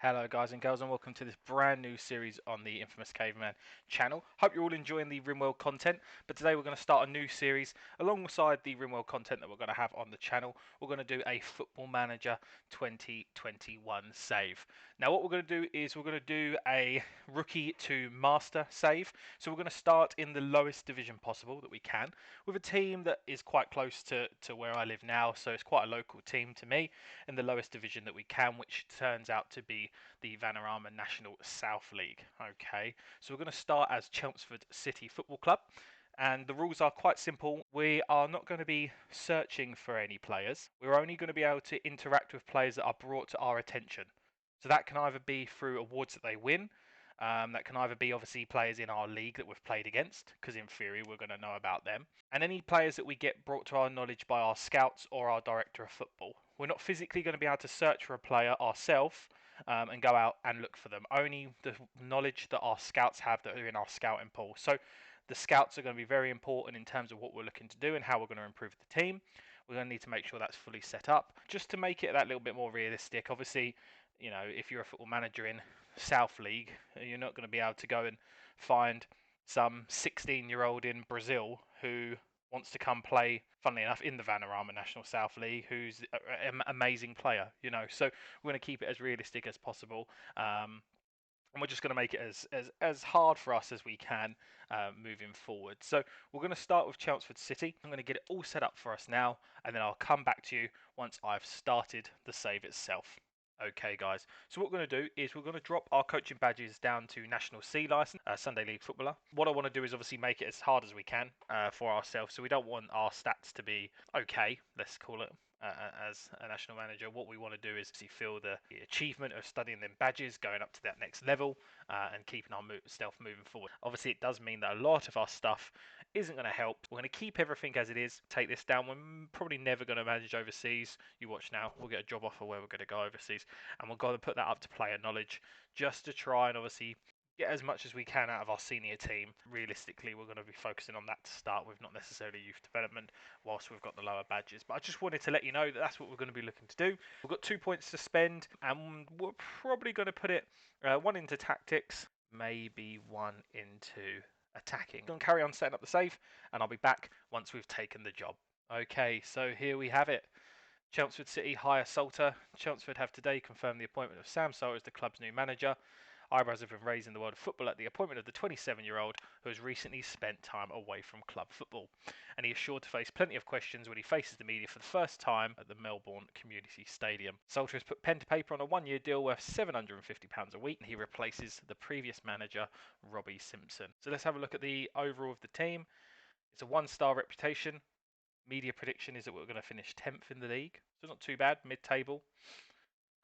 Hello guys and girls and welcome to this brand new series on the Infamous Caveman channel. Hope you're all enjoying the RimWorld content, but today we're going to start a new series alongside the RimWorld content that we're going to have on the channel. We're going to do a Football Manager 2021 save. Now what we're going to do is we're going to do a rookie to master save. So we're going to start in the lowest division possible that we can with a team that is quite close to where I live now, so it's quite a local team to me in the lowest division that we can, which turns out to be the Vanarama National South League. Okay, so we're going to start as Chelmsford City Football Club. And the rules are quite simple. We are not going to be searching for any players. We're only going to be able to interact with players that are brought to our attention. So that can either be through awards that they win. That can either be obviously players in our league that we've played against, because in theory we're going to know about them. And any players that we get brought to our knowledge by our scouts or our director of football. We're not physically going to be able to search for a player ourselves and go out and look for them. Only the knowledge that our scouts have that are in our scouting pool. So the scouts are going to be very important in terms of what we're looking to do and how we're going to improve the team. We're going to need to make sure that's fully set up just to make it that little bit more realistic. Obviously, you know, if you're a football manager in South League, you're not going to be able to go and find some 16-year-old in Brazil who wants to come play, funnily enough, in the Vanarama National South League, who's an amazing player, you know. So we're going to keep it as realistic as possible. And we're just going to make it as hard for us as we can moving forward. So we're going to start with Chelmsford City. I'm going to get it all set up for us now, and then I'll come back to you once I've started the save itself. Okay guys, so what we're going to do is we're going to drop our coaching badges down to National C license, Sunday League footballer. What I want to do is obviously make it as hard as we can for ourselves, so we don't want our stats to be okay, let's call it, as a national manager. What we want to do is feel the achievement of studying them badges, going up to that next level, and keeping our stealth moving forward. Obviously, it does mean that a lot of our stuff isn't going to help. We're going to keep everything as it is, take this down. We're probably never going to manage overseas. You watch now, we'll get a job offer where we're going to go overseas, and we're going to put that up to player knowledge just to try and obviously get as much as we can out of our senior team. Realistically, we're going to be focusing on that to start with, not necessarily youth development, whilst we've got the lower badges. But I just wanted to let you know that that's what we're going to be looking to do. We've got 2 points to spend, and we're probably going to put it one into tactics, maybe one into attacking. I'm going to carry on setting up the save, and I'll be back once we've taken the job. Okay, so here we have it. Chelmsford City hire Salter. Chelmsford have today confirmed the appointment of Sam Salter as the club's new manager. Eyebrows have been raised in the world of football at the appointment of the 27-year-old who has recently spent time away from club football. And he is sure to face plenty of questions when he faces the media for the first time at the Melbourne Community Stadium. Salter has put pen to paper on a one-year deal worth £750 a week, and he replaces the previous manager, Robbie Simpson. So let's have a look at the overall of the team. It's a one-star reputation. Media prediction is that we're going to finish 10th in the league, so not too bad, mid-table.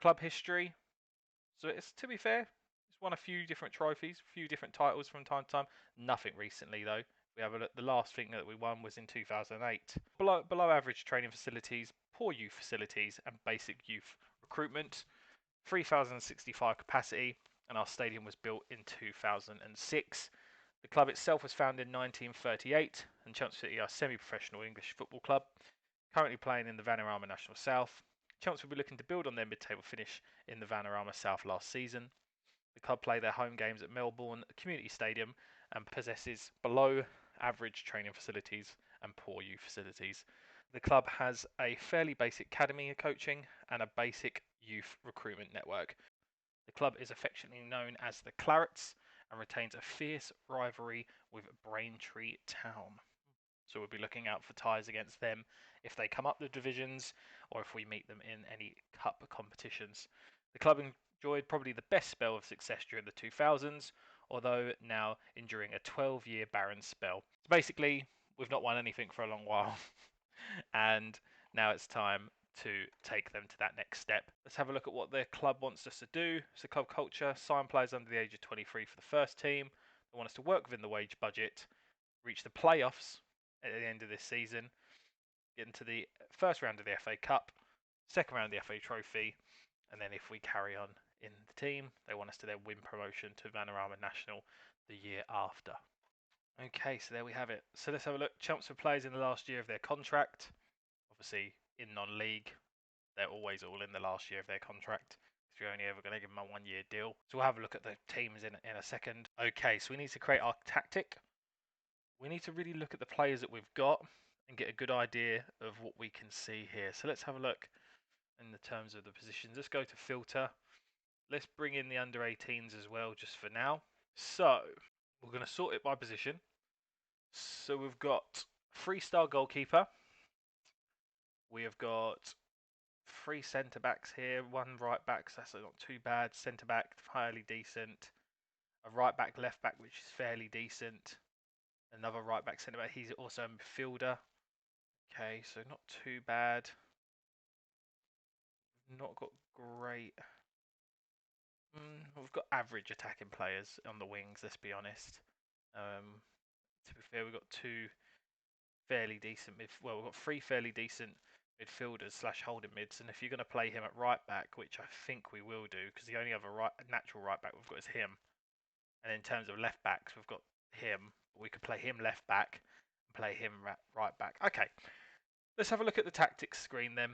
Club history, so it's, to be fair, it's won a few different trophies, a few different titles from time to time. Nothing recently though. We have a look, the last thing that we won was in 2008. Below average training facilities, poor youth facilities, and basic youth recruitment. 3,065 capacity, and our stadium was built in 2006. The club itself was founded in 1938, and Chelmsford City are a semi-professional English football club, currently playing in the Vanarama National South. Chelmsford will be looking to build on their mid-table finish in the Vanarama South last season. The club play their home games at Melbourne Community Stadium and possesses below average training facilities and poor youth facilities. The club has a fairly basic academy coaching and a basic youth recruitment network. The club is affectionately known as the Clarets and retains a fierce rivalry with Braintree Town. So we'll be looking out for ties against them if they come up the divisions or if we meet them in any cup competitions. The club enjoyed probably the best spell of success during the 2000s, although now enduring a 12-year barren spell. So basically, we've not won anything for a long while, and now it's time to take them to that next step. Let's have a look at what their club wants us to do. So club culture, sign players under the age of 23 for the first team. They want us to work within the wage budget, reach the playoffs at the end of this season, get into the first round of the FA Cup, second round of the FA Trophy, and then if we carry on in the team, they want us to then win promotion to Vanarama National the year after. Okay, so there we have it. So let's have a look. Chelmsford players in the last year of their contract. Obviously, in non-league, they're always all in the last year of their contract. because we're only ever going to give him a 1-year deal. So we'll have a look at the teams in a second. Okay, so we need to create our tactic. We need to really look at the players that we've got and get a good idea of what we can see here. So let's have a look in the terms of the positions. Let's go to filter. Let's bring in the under 18s as well, just for now. So we're going to sort it by position. So we've got 3-star goalkeeper. We have got 3 centre backs here, 1 right back, so that's not too bad. Centre back, fairly decent. A right back, left back, which is fairly decent. Another right back, centre back. He's also a midfielder. Okay, so not too bad. Not got great. We've got average attacking players on the wings. Let's be honest. To be fair, we've got 2 fairly decent we've got 3 fairly decent midfielders / holding mids, and if you're going to play him at right back, which I think we will do, because the only other natural right back we've got is him, and in terms of left backs, we've got him. We could play him left back and play him right back. Okay, let's have a look at the tactics screen then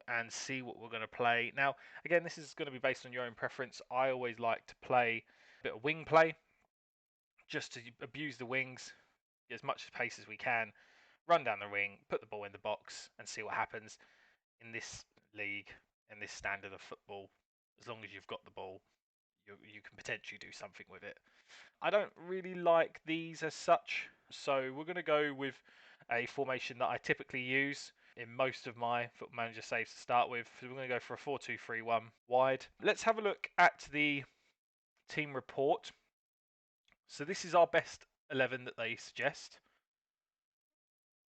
and see what we're going to play. Now, again, this is going to be based on your own preference. I always like to play a bit of wing play, just to abuse the wings, get as much pace as we can, run down the wing, put the ball in the box, and see what happens. In this league, in this standard of football, as long as you've got the ball, you can potentially do something with it. I don't really like these as such, so we're going to go with a formation that I typically use in most of my Football Manager saves to start with. So we're going to go for a 4-2-3-1 wide. Let's have a look at the team report. So this is our best 11 that they suggest.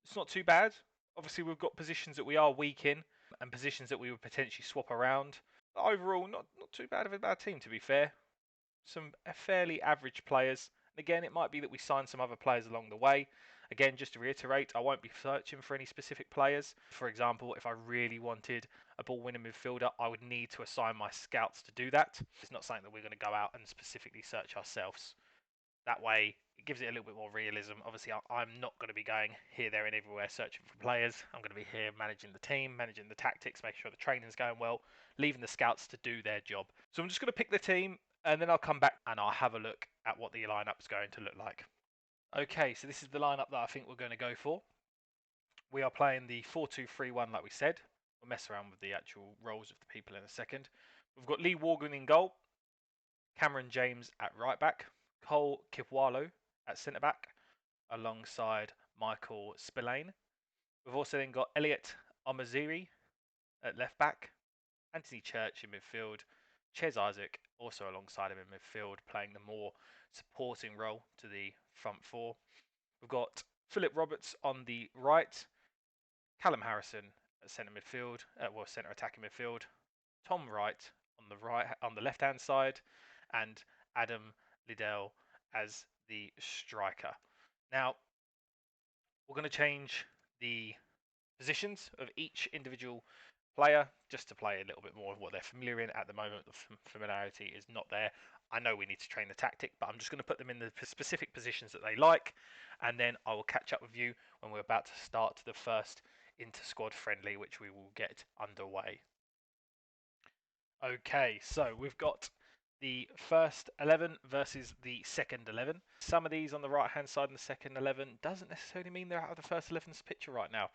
It's not too bad. Obviously, we've got positions that we are weak in and positions that we would potentially swap around. But overall, not too bad of a bad team, to be fair. Some fairly average players. Again, it might be that we sign some other players along the way. Again, just to reiterate, I won't be searching for any specific players. For example, if I really wanted a ball-winning midfielder, I would need to assign my scouts to do that. It's not something that we're going to go out and specifically search ourselves. That way, it gives it a little bit more realism. Obviously, I'm not going to be going here, there, and everywhere searching for players. I'm going to be here managing the team, managing the tactics, making sure the training's going well, leaving the scouts to do their job. So I'm just going to pick the team, and then I'll come back and I'll have a look at what the lineup's going to look like. Okay, so this is the lineup that I think we're going to go for. We are playing the 4-2-3-1 like we said. We'll mess around with the actual roles of the people in a second. We've got Lee Morgan in goal, Cameron James at right back, Cole Kipwalo at centre back, alongside Michael Spillane. We've also then got Elliot Omaziri at left back, Anthony Church in midfield, Ches Isaac also alongside him in midfield, playing the more supporting role to the front 4. We've got Philip Roberts on the right, Callum Harrison at centre midfield, centre attacking midfield, Tom Wright on the left hand side, and Adam Liddell as the striker. Now, we're going to change the positions of each individual player just to play a little bit more of what they're familiar in. At the moment, the familiarity is not there. I know we need to train the tactic, but I'm just going to put them in the specific positions that they like, and then I will catch up with you when we're about to start the first inter-squad friendly, which we will get underway. Okay, so we've got the first 11 versus the second 11. Some of these on the right hand side in the second 11 doesn't necessarily mean they're out of the first 11's picture right now.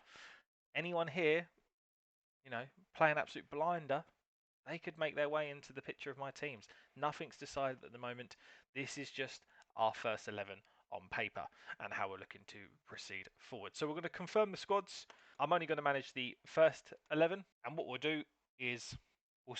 Anyone here, play an absolute blinder, they could make their way into the picture of my teams. Nothing's decided at the moment. This is just our first 11 on paper and how we're looking to proceed forward. So we're going to confirm the squads. I'm only going to manage the first 11, and what we'll do is we'll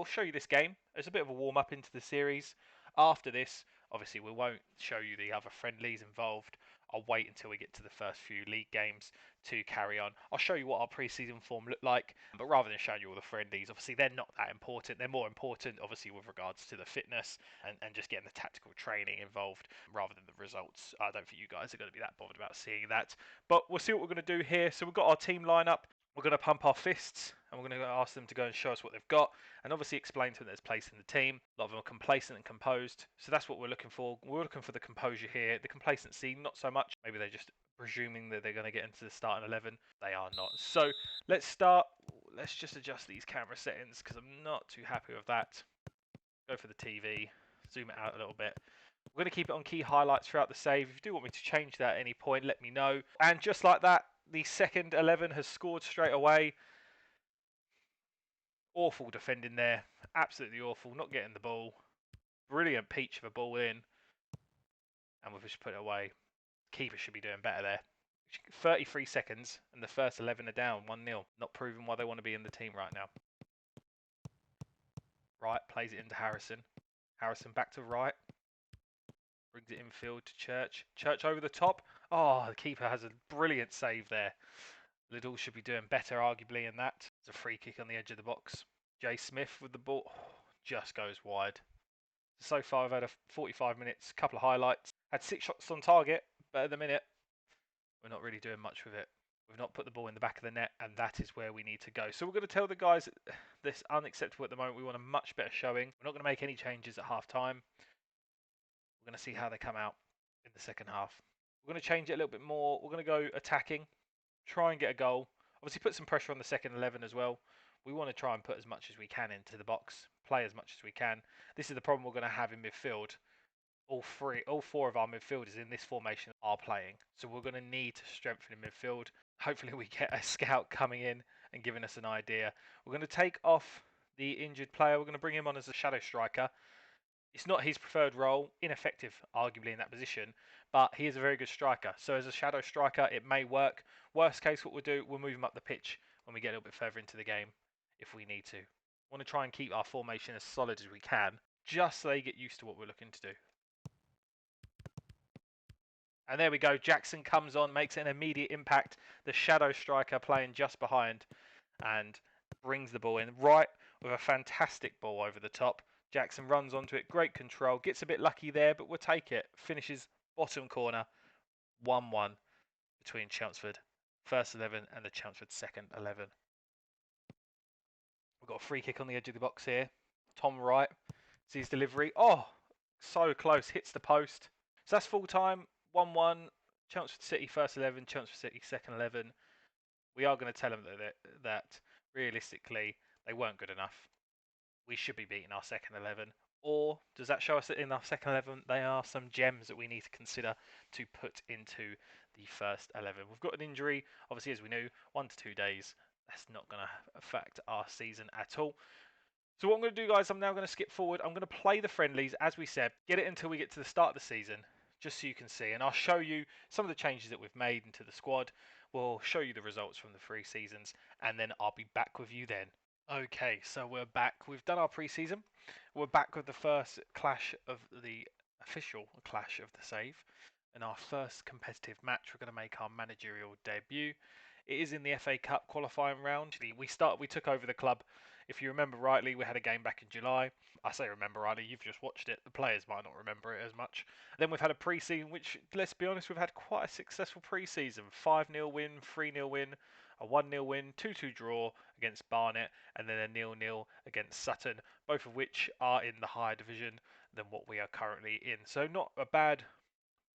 show you this game as a bit of a warm up into the series. After this, obviously we won't show you the other friendlies involved. I'll wait until we get to the first few league games to carry on. I'll show you what our pre-season form looked like, but rather than showing you all the friendlies, obviously they're not that important. They're more important, obviously, with regards to the fitness and just getting the tactical training involved rather than the results. I don't think you guys are going to be that bothered about seeing that. But we'll see what we're going to do here. So we've got our team lineup. We're going to pump our fists and we're going to ask them to go and show us what they've got and obviously explain to them there's place in the team. A lot of them are complacent and composed. So that's what we're looking for. We're looking for the composure here. The complacency, not so much. Maybe they're just presuming that they're going to get into the starting 11. They are not. So let's start. let's just adjust these camera settings because I'm not too happy with that. Go for the TV, zoom it out a little bit. We're going to keep it on key highlights throughout the save. If you do want me to change that at any point, let me know. And just like that, the second 11 has scored straight away. Awful defending there. Absolutely awful. Not getting the ball. Brilliant peach of a ball in. And we've just put it away. Keeper should be doing better there. 33 seconds and the first 11 are down 1-0. Not proving why they want to be in the team right now. Wright plays it into Harrison. Harrison back to Wright. Brings it infield to Church. Church over the top. Oh, the keeper has a brilliant save there. Liddell should be doing better, arguably, in that. It's a free kick on the edge of the box. Jay Smith with the ball. Just goes wide. So far, I've had a 45 minutes, couple of highlights. Had 6 shots on target, but at the minute, we're not really doing much with it. We've not put the ball in the back of the net, and that is where we need to go. So we're going to tell the guys that this is unacceptable at the moment. We want a much better showing. We're not going to make any changes at half time. We're going to see how they come out in the second half. We're going to change it a little bit more. We're going to go attacking, try and get a goal. Obviously, put some pressure on the second 11 as well. We want to try and put as much as we can into the box, play as much as we can. This is the problem we're going to have in midfield. All 4 of our midfielders in this formation are playing. So we're going to need to strengthen in midfield. Hopefully we get a scout coming in and giving us an idea. We're going to take off the injured player. We're going to bring him on as a shadow striker. It's not his preferred role, ineffective arguably in that position, but he is a very good striker. So as a shadow striker, it may work. Worst case, what we'll do, we'll move him up the pitch when we get a little bit further into the game if we need to. Want to try and keep our formation as solid as we can, just so they get used to what we're looking to do. And there we go. Jackson comes on, makes an immediate impact. The shadow striker playing just behind and brings the ball in. Right with a fantastic ball over the top. Jackson runs onto it. Great control. Gets a bit lucky there, but we'll take it. Finishes bottom corner. 1-1 between Chelmsford first 11 and the Chelmsford second 11. We've got a free kick on the edge of the box here. Tom Wright sees delivery. Oh, so close. Hits the post. So that's full time. 1-1. Chelmsford City first 11, Chelmsford City second 11. We are going to tell them that realistically they weren't good enough. We should be beating our second 11. Or does that show us that in our second 11 they are some gems that we need to consider to put into the first 11? We've got an injury, obviously, as we knew, 1 to 2 days. That's not going to affect our season at all. So what I'm going to do, guys, I'm now going to skip forward. I'm going to play the friendlies, as we said, get it until we get to the start of the season, just so you can see. And I'll show you some of the changes that we've made into the squad. We'll show you the results from the 3 seasons, and then I'll be back with you then. Okay, so we're back. We've done our pre-season. We're back with the first clash of the official clash of the save. In our first competitive match, we're going to make our managerial debut. It is in the FA Cup qualifying round. We took over the club. If you remember rightly, we had a game back in July. I say remember rightly, you've just watched it. The players might not remember it as much. Then we've had a pre-season, which, let's be honest, we've had quite a successful pre-season. 5-0 win, 3-0 win, a 1-0 win, 2-2 draw against Barnet, and then a 0-0 against Sutton, both of which are in the higher division than what we are currently in. So not a bad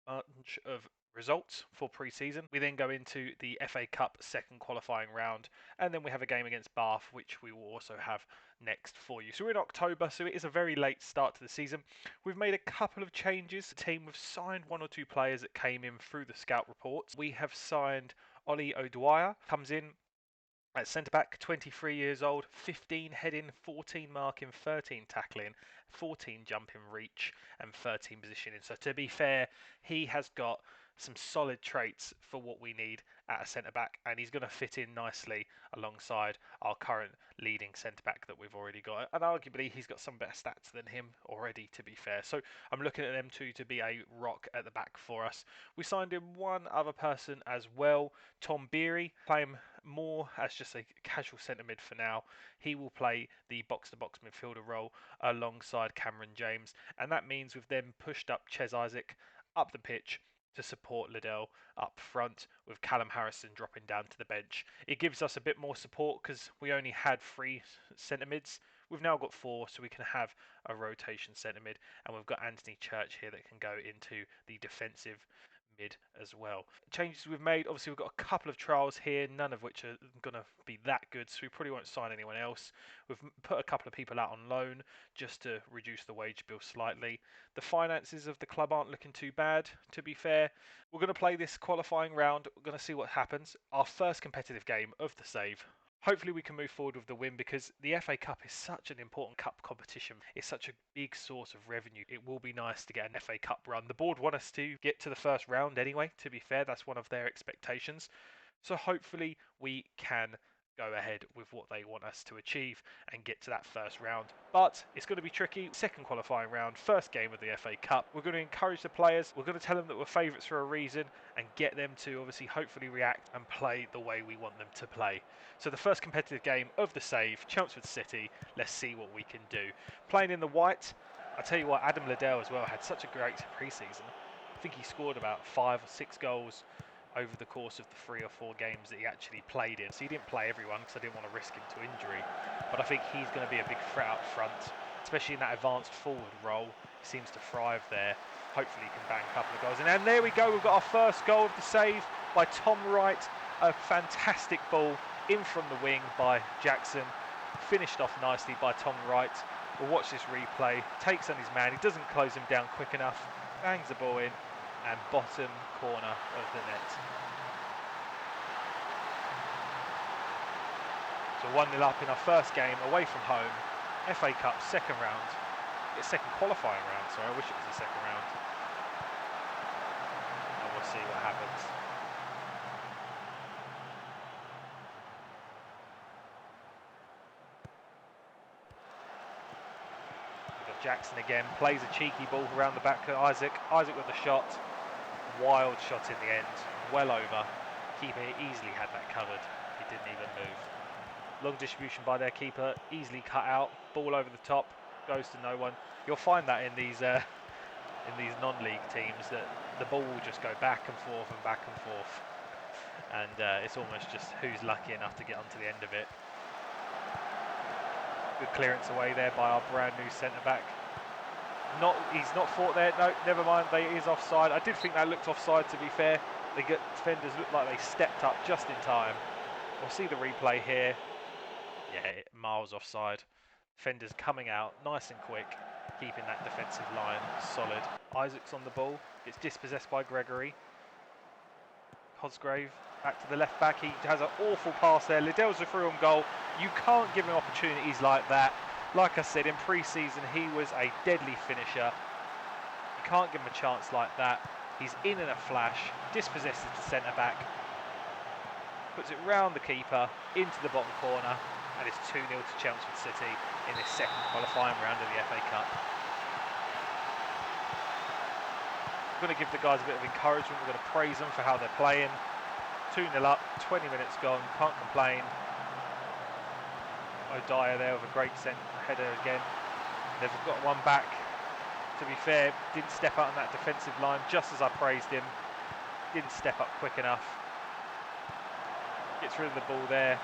bunch of results for pre-season. We then go into the FA Cup second qualifying round, and then we have a game against Bath, which we will also have next for you. So we're in October, so it is a very late start to the season. We've made a couple of changes. The team, we've signed 1 or 2 players that came in through the scout reports. We have signed Ollie O'Dwyer, comes in at centre-back, 23 years old, 15 heading, 14 marking, 13 tackling, 14 jumping reach, and 13 positioning. So to be fair, he has got some solid traits for what we need at a centre-back, and he's going to fit in nicely alongside our current leading centre-back that we've already got. And arguably, he's got some better stats than him already, to be fair. So I'm looking at them two to be a rock at the back for us. We signed in one other person as well, Tom Beery, playing more as just a casual centre mid for now. He will play the box-to-box midfielder role alongside Cameron James, and that means we've then pushed up Ches Isaac up the pitch to support Liddell up front, with Callum Harrison dropping down to the bench. It gives us a bit more support because we only had 3 centre mids. We've now got 4, so we can have a rotation centre mid, and we've got Anthony Church here that can go into the defensive mid as well. Changes we've made, obviously we've got a couple of trials here, none of which are going to be that good, so we probably won't sign anyone else. We've put a couple of people out on loan just to reduce the wage bill slightly. The finances of the club aren't looking too bad, to be fair. We're going to play this qualifying round, we're going to see what happens. Our first competitive game of the save. Hopefully we can move forward with the win, because the FA Cup is such an important cup competition. It's such a big source of revenue. It will be nice to get an FA Cup run. The board want us to get to the first round anyway, to be fair. That's one of their expectations. So hopefully we can go ahead with what they want us to achieve and get to that first round. But it's going to be tricky. Second qualifying round, first game of the FA Cup. We're going to encourage the players. We're going to tell them that we're favourites for a reason and get them to obviously hopefully react and play the way we want them to play. So the first competitive game of the save, Chelmsford City. Let's see what we can do. Playing in the white, I tell you what, Adam Liddell as well had such a great pre-season. I think he scored about 5 or 6 goals over the course of the 3 or 4 games that he actually played in. So he didn't play everyone because I didn't want to risk him to injury. But I think he's going to be a big threat up front, especially in that advanced forward role. He seems to thrive there. Hopefully he can bang a couple of goals. And there we go, we've got our first goal of the save by Tom Wright. A fantastic ball in from the wing by Jackson. Finished off nicely by Tom Wright. We'll watch this replay. Takes on his man. He doesn't close him down quick enough. Bangs the ball in. And bottom corner of the net. So 1-0 up in our first game away from home. FA Cup second round. It's second qualifying round, sorry, I wish it was the second round. And we'll see what happens. We've got Jackson again, plays a cheeky ball around the back to Isaac. Isaac with the shot. Wild shot in the end, well over. Keeper easily had that covered. He didn't even move. Long distribution by their keeper, easily cut out. Ball over the top, goes to no one. You'll find that in these non-league teams that the ball will just go back and forth and back and forth, and it's almost just who's lucky enough to get onto the end of it. Good clearance away there by our brand new centre back. He's not fought there. No, never mind. He is offside. I did think that looked offside, to be fair. The defenders looked like they stepped up just in time. We'll see the replay here. Yeah, miles offside. Defenders coming out nice and quick, keeping that defensive line solid. Isaac's on the ball. Gets dispossessed by Gregory. Cosgrave back to the left back. He has an awful pass there. Liddell's a through on goal. You can't give him opportunities like that. Like I said, in pre-season, he was a deadly finisher. You can't give him a chance like that. He's in a flash, dispossesses the centre-back, puts it round the keeper, into the bottom corner, and it's 2-0 to Chelmsford City in this second qualifying round of the FA Cup. We're going to give the guys a bit of encouragement. We're going to praise them for how they're playing. 2-0 up, 20 minutes gone, can't complain. O'Dyer there with a great header again. They've got one back. To be fair, didn't step out on that defensive line just as I praised him. Didn't step up quick enough. Gets rid of the ball there.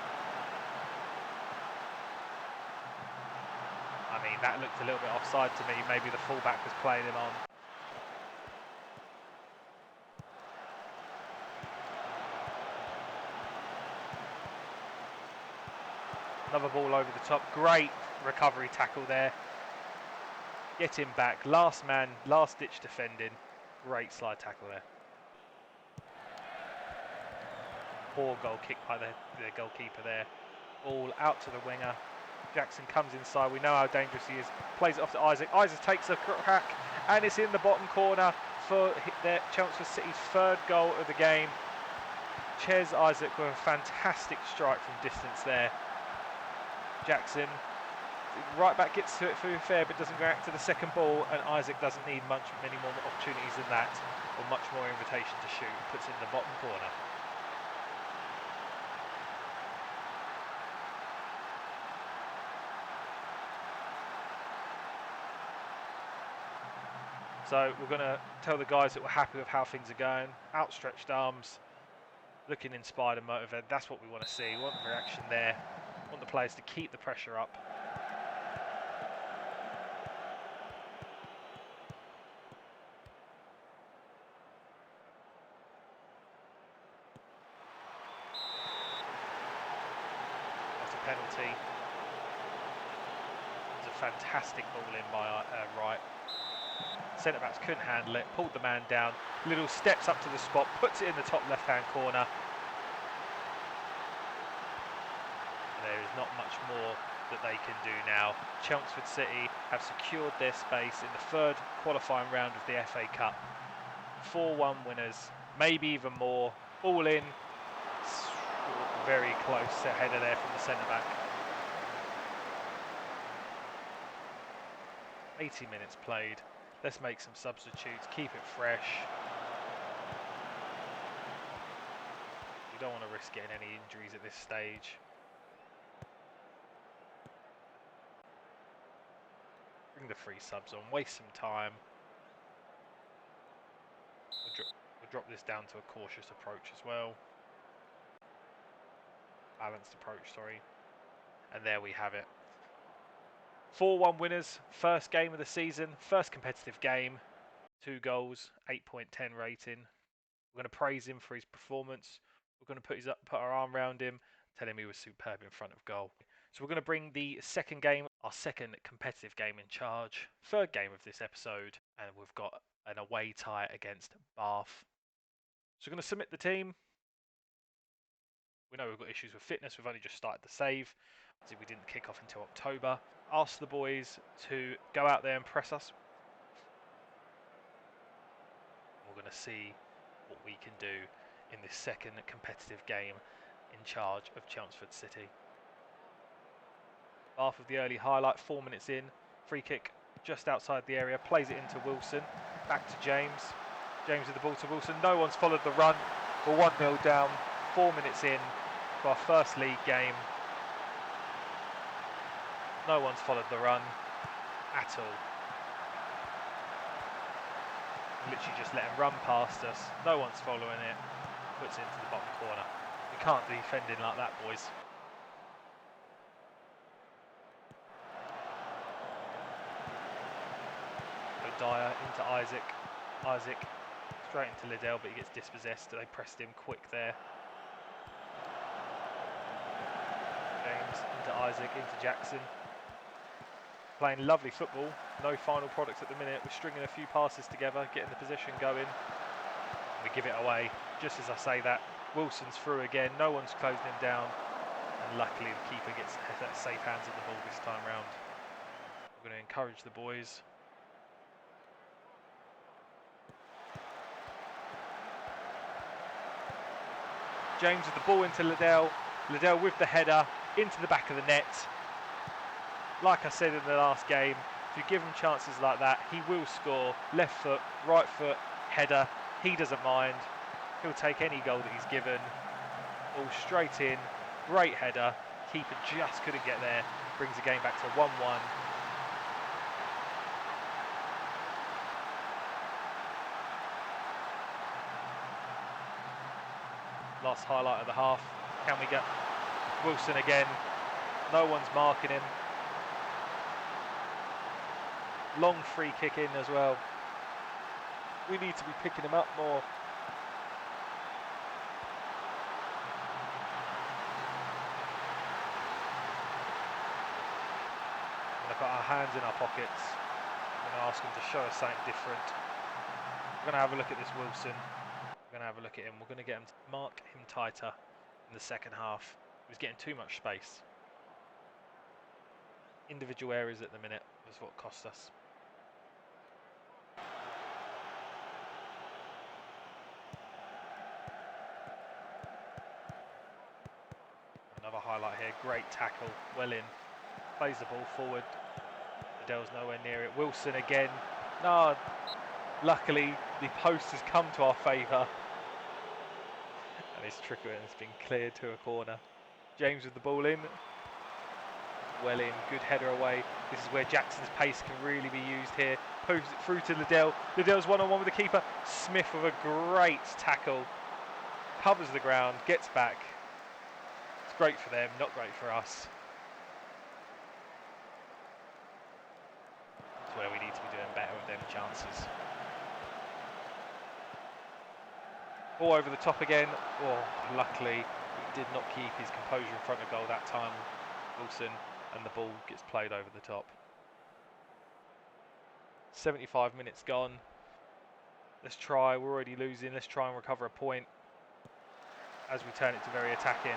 I mean, that looked a little bit offside to me. Maybe the fullback was playing him on. Another ball over the top. Great recovery tackle there. Get him back. Last man, last ditch defending. Great slide tackle there. Poor goal kick by the goalkeeper there. Ball out to the winger. Jackson comes inside. We know how dangerous he is. Plays it off to Isaac. Isaac takes a crack, and it's in the bottom corner for Chelmsford City's third goal of the game. Ches Isaac with a fantastic strike from distance there. Jackson, right back, gets to it for fair, but doesn't go back to the second ball, and Isaac doesn't need many more opportunities than that, or much more invitation to shoot. Puts it in the bottom corner. So we're going to tell the guys that we're happy with how things are going. Outstretched arms, looking inspired and motivated. That's what we want to see. We want the reaction there. We want the players to keep the pressure up. penalty. It was a fantastic ball in by Wright. Centre-backs couldn't handle it, pulled the man down. Little steps up to the spot, puts it in the top left-hand corner. There is not much more that they can do now. Chelmsford City have secured their space in the third qualifying round of the FA Cup. 4-1 winners, maybe even more. All in, very close header there from the centre-back. 80 minutes played. Let's make some substitutes, keep it fresh. You don't want to risk getting any injuries at this stage. Bring the free subs on, waste some time. We'll drop this down to a cautious approach as well. Balanced approach, sorry. And there we have it. 4-1 winners, first game of the season, first competitive game. 2 goals, 8.10 rating. We're going to praise him for his performance. We're going to put our arm around him, tell him he was superb in front of goal. So we're going to bring the second game, our second competitive game in charge. Third game of this episode, and we've got an away tie against Bath. So we're going to submit the team. We know we've got issues with fitness. We've only just started the save. Obviously, we didn't kick off until October. Ask the boys to go out there and press us. We're going to see what we can do in this second competitive game in charge of Chelmsford City. Bath of the early highlight, 4 minutes in. Free kick just outside the area. Plays it into Wilson. Back to James. James with the ball to Wilson. No one's followed the run. We're 1-0 down. 4 minutes in to our first league game. No one's followed the run at all. Literally just let him run past us. No one's following it. Puts it into the bottom corner. We can't be defending like that, boys. Dyer into Isaac. Isaac straight into Liddell, but he gets dispossessed. They pressed him quick there. James into Isaac, into Jackson. Playing lovely football. No final product at the minute. We're stringing a few passes together, getting the position going. We give it away. Just as I say that, Wilson's through again. No one's closed him down. And luckily the keeper gets safe hands of the ball this time round. We're going to encourage the boys. James with the ball into Liddell. Liddell with the header into the back of the net. Like I said in the last game, if you give him chances like that, he will score. Left foot, right foot, header. He doesn't mind. He'll take any goal that he's given. All straight in. Great header. Keeper just couldn't get there. Brings the game back to 1-1. Last highlight of the half. Can we get Wilson again? No one's marking him. Long free kick in as well. We need to be picking him up more. We've got our hands in our pockets. We're going to ask him to show us something different. We're going to have a look at this Wilson. We're going to have a look at him. We're going to get him to mark him tighter in the second half. He was getting too much space. Individual errors at the minute was what cost us. Another highlight here. Great tackle. Well in. Plays the ball forward. Adele's nowhere near it. Wilson again. No. Luckily, the post has come to our favour. And it's trickery and it's been cleared to a corner. James with the ball in. Well in. Good header away. This is where Jackson's pace can really be used here. Posts it through to Liddell. Liddell's one-on-one with the keeper. Smith with a great tackle. Covers the ground. Gets back. It's great for them, not great for us. It's where we need to be doing better with them chances. Ball over the top again. Oh, luckily he did not keep his composure in front of goal that time. Wilson, and the ball gets played over the top. 75 minutes gone. Let's try, we're already losing, let's try and recover a point as we turn it to very attacking.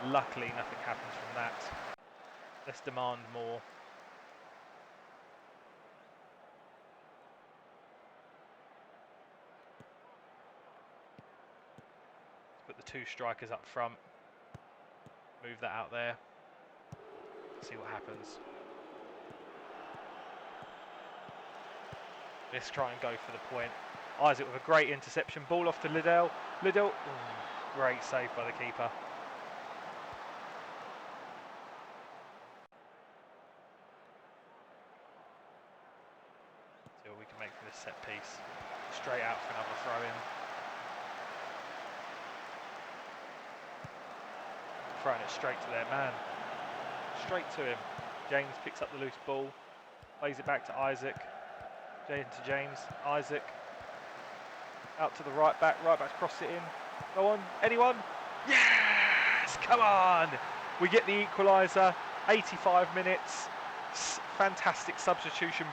Luckily nothing happens from that. Let's demand more. Let's put the two strikers up front. Move that out there. See what happens. Let's try and go for the point. Isaac with a great interception. Ball off to Liddell. Liddell, great save by the keeper. See what we can make from this set piece. Straight out for another throw in. Throwing it straight to their man. Straight to him. James picks up the loose ball. Plays it back to Isaac. James. Isaac. Out to the right back. Right back's crossed it in. Go on. Anyone? Yes! Come on! We get the equaliser. 85 minutes. Fantastic substitution.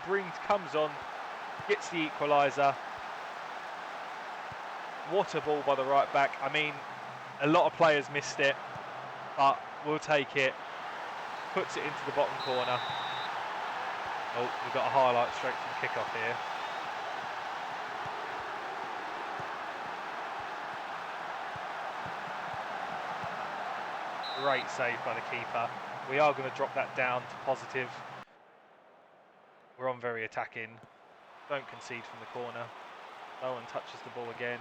Comes on. Gets the equaliser. What a ball by the right back. I mean, a lot of players missed it, but we'll take it. Puts it into the bottom corner. Oh, we've got a highlight straight from kickoff here. Great save by the keeper. We are going to drop that down to positive. We're on very attacking. Don't concede from the corner. No one touches the ball again.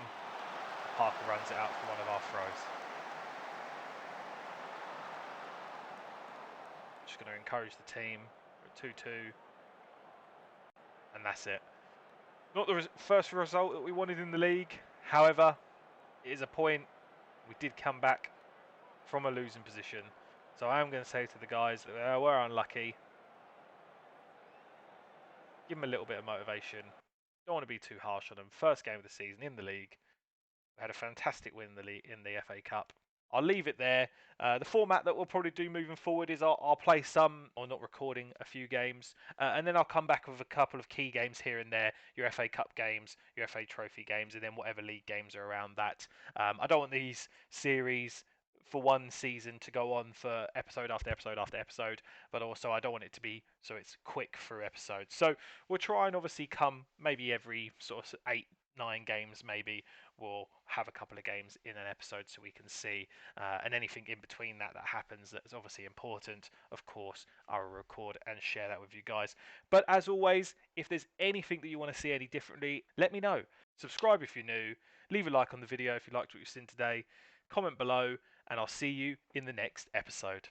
Parker runs it out for one of our throws. Just going to encourage the team. We're at 2-2. And that's it. Not the first result that we wanted in the league. However, it is a point. We did come back from a losing position. So I am going to say to the guys that we're unlucky. Give them a little bit of motivation. Don't want to be too harsh on them. First game of the season in the league. We had a fantastic win in the FA Cup. I'll leave it there. The format that we'll probably do moving forward is I'll play some, or not recording, a few games, and then I'll come back with a couple of key games here and there, your FA Cup games, your FA Trophy games, and then whatever league games are around that. I don't want these series for one season to go on for episode after episode after episode, but also I don't want it to be so it's quick through episodes. So we'll try and obviously come maybe every sort of 8-9 games maybe we'll have a couple of games in an episode so we can see, and anything in between that happens that's obviously important, of course, I will record and share that with you guys. But as always, if there's anything that you want to see any differently, let me know. Subscribe if you're new, leave a like on the video if you liked what you've seen today, comment below, and I'll see you in the next episode.